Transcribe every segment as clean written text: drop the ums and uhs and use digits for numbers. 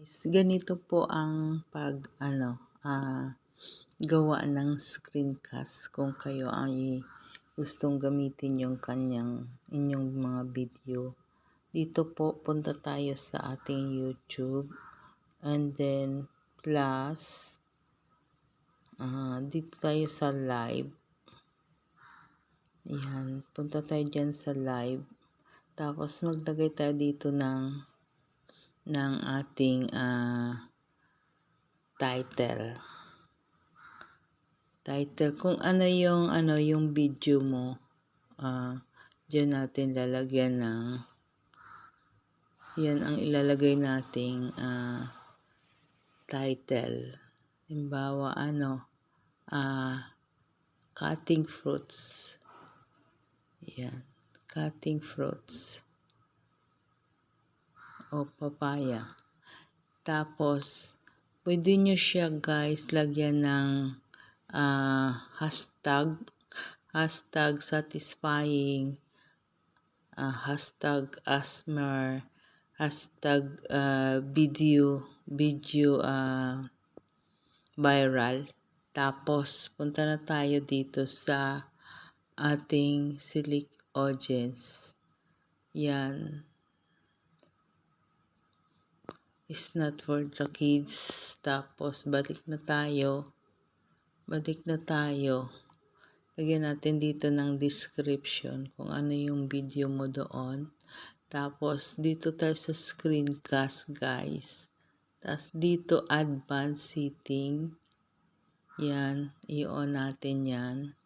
Ganito po ang gawa ng screencast kung kayo ay gustong gamitin yung inyong mga video. Dito po, punta tayo sa ating YouTube and then plus, dito tayo sa live. Yan, punta tayo dyan sa live. Tapos maglagay tayo dito ng ating title. Kung yung video mo, diyan natin lalagyan yan ang ilalagay nating title. Halimbawa, cutting fruits. Yan, cutting fruits o papaya. Tapos, pwede nyo siya guys lagyan ng hashtag satisfying, hashtag asmer, hashtag video viral. Tapos, punta na tayo dito sa ating select audience. Yan. It's not for the kids. Tapos, balik na tayo. Lagyan natin dito ng description kung ano yung video mo doon. Tapos, dito tayo sa screencast, guys. Tapos, dito, advanced setting. Yan, i-on natin yan.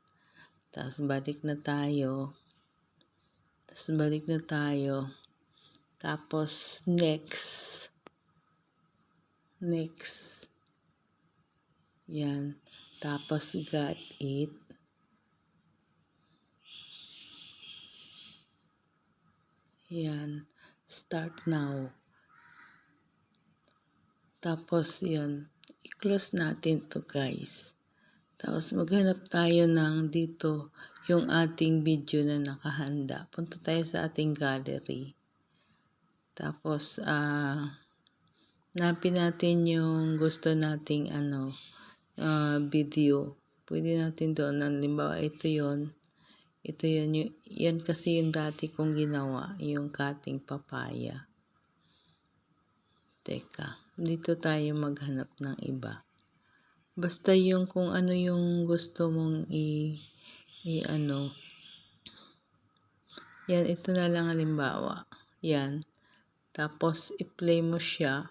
Tapos, balik na tayo. Tapos, next. Yan. Tapos, got it. Yan. Start now. Tapos, yan. I-close natin to guys. Tapos, maghanap tayo ng dito yung ating video na nakahanda. Punta tayo sa ating gallery. Tapos, hanapin natin yung gusto nating video. Pwede natin doon. Halimbawa, ito yun. Yan kasi yung dati kong ginawa. Yung cutting papaya. Teka. Dito tayo maghanap ng iba. Basta yung kung ano yung gusto mong Yan, ito na lang halimbawa. Yan. Tapos, i-play mo siya.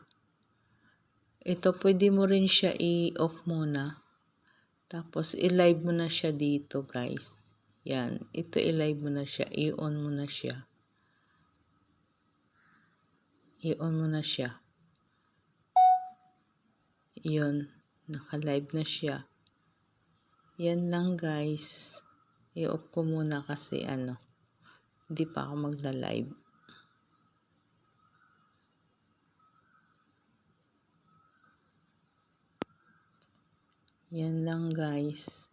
Ito, pwede mo rin siya i-off muna. Tapos, i-live mo na siya dito, guys. Yan. Ito, i-live mo na siya. I-on mo na siya. Yun. Naka-live na siya. Yan lang, guys. I-off ko muna kasi hindi pa ako magla-live. Yan lang guys.